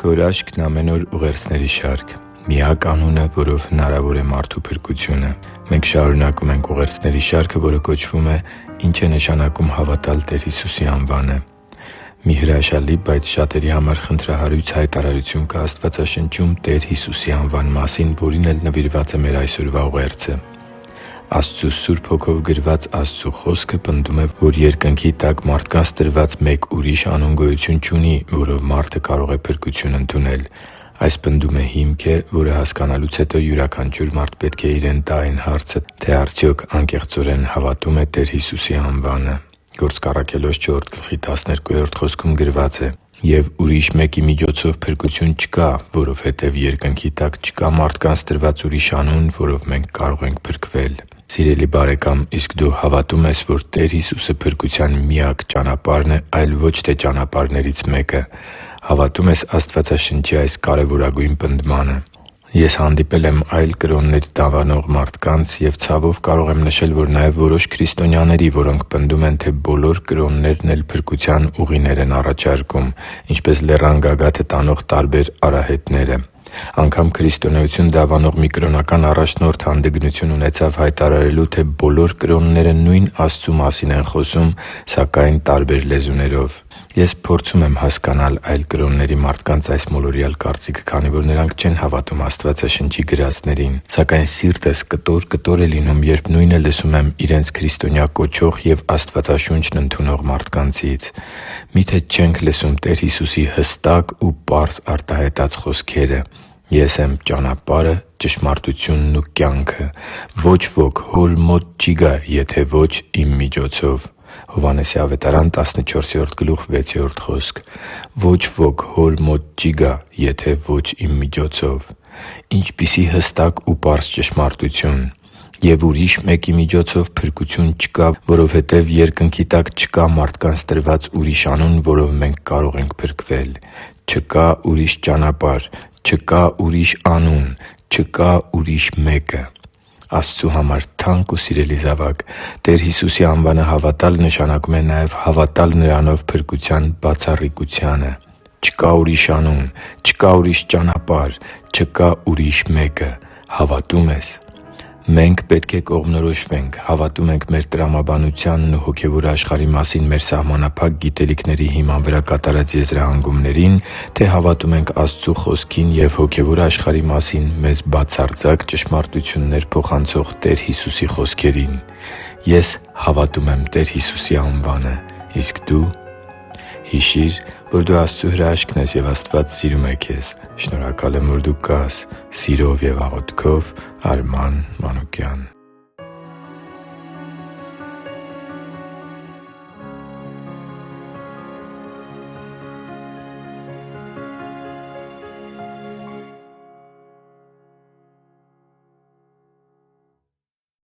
Գորաշքն ամեն օր ուղերձների շարք։ Միակ անունը, որով հնարավոր է մարդու փրկությունը։ Մենք շարունակում ենք ուղերձների շարքը, որը կոչվում է «Ինչ է նշանակում հավատալ Տեր Հիսուսի անվանը»։ Մի հրաշալի, բայց շատերի համար խնդրահարույց հայտարարություն կա Աստվածաշնչում Տեր Հիսուսի անվան մասին, որին էլ նվիրված է մեր այսօրվա ուղերձը։ Աստծու Սուրբ Հոգով գրված Աստծու Խոսքը պնդում է, որ երկնքի տակ մարդկանց տրված մեկ ուրիշ անուն գոյություն չունի, որով մարդը կարող է փրկություն ընդունել։ Այս պնդումը հիմք է, որը հասկանալուց հետո յուրաքանչյուր մարդ պետք է իրեն տա այն հարցը, թե արդյոք անկեղծորեն հավատո՞ւմ է Տեր Հիսուսի անվանը։ Գործք Առաքելոց 4:12 խոսքում գրված է. «Եվ ուրիշ մեկի միջոցով փրկություն չկա, որովհետև երկնքի տակ չկա մարդկանց տրված ուրիշ անուն, որով մենք կարող ենք փրկվել»։ Սիրելի՛ բարեկամ, իսկ դու հավատո՞ւմ ես, որ Տեր Հիսուսը փրկության միակ ճանապարհն է, այլ ոչ թե ճանապարհներից մեկը։ Հավատո՞ւմ ես Աստվածաշնչի այս կարևորագույն պնդմանը։ Ես հանդիպել եմ այլ կրոններ դավանող մարդկանց և ցավով կարող եմ նշել, որ նաև որոշ քրիստոնյաների, որոնք պնդում են, թե բոլոր կրոններն էլ փրկության ուղիներ են առաջարկում, ինչպես լեռան գագաթը տանող տարբեր արահետները։ Անգամ քրիստոնեություն դավանող մի կրոնական առաջնորդ հանդգնություն ունեցավ հայտարարելու, թե բոլոր կրոնները նույն Աստծու մասին են խոսում, սակայն տարբեր լեզուներով։ Ես փորձում եմ հասկանալ այլ կրոնների մարդկանց այս մոլորյալ կարծիքը, քանի որ նրանք չեն հավատում Աստվածաշնչի գրածներին։ Սակայն սիրտս կտոր է լինում, երբ նույնը լսում եմ իրենց քրիստոնյա կոչող և Աստվածաշունչն ընդունող մարդկանցից։ Մի՞թե չենք լսում Տեր Հիսուսի հստակ ու պարզ արտահայտած խոսքերը. «Ես եմ ճանապարհը, ճշմարտությունն ու կյանքը. ոչ ոք Հոր մոտ չի գա, եթե ոչ Իմ միջոցով» (Հովհաննես 14:6)։ Ոչ ոք Հոր մոտ չի գա, եթե ոչ Իմ միջոցով։ Ինչպիսի հստակ ու պարզ ճշմարտություն։ «Եվ ուրիշ մեկի միջոցով փրկություն չկա, որովհետև երկնքի տակ չկա մարդկանց տրված ուրիշ անուն, որով մենք կարող ենք փրկվել»։ Չկա ուրիշ ճանապարհ, չկա ուրիշ անուն, չկա ուրիշ մեկը։ Աստծու համար թանկ ու սիրելի՛ զավակ, Տեր Հիսուսի անվանը հավատալ նշանակում է նաև հավատալ Նրանով փրկության բացառիկությանը։ Չկա ուրիշ անուն, չկա ուրիշ ճանապարհ, չկա ուրիշ մեկը։ Հավատո՞ւմ ես։ Մենք պետք է կողմնորոշվենք՝ հավատո՞ւմ ենք մեր տրամաբանությանն ու հոգևոր աշխարհի մասին մեր սահմանափակ գիտելիքների հիման վրա կատարած եզրահանգումներին, թե հավատում ենք Աստծու Խոսքին և հոգևոր աշխարհի մասին մեզ բացարձակ ճշմարտություններ փոխանցող Տեր Հիսուսի խոսքերին։ Ես հավատում եմ Տեր Հիսուսի անվանը։ Իսկ դու՞։ Հիշի՛ր, որ դու Աստծո հրաշքն ես, և Աստված սիրում է քեզ։ Շնորհակալ եմ, որ դու կա՛ս։ Սիրով և աղոթքով՝ Արման Մանուկյան։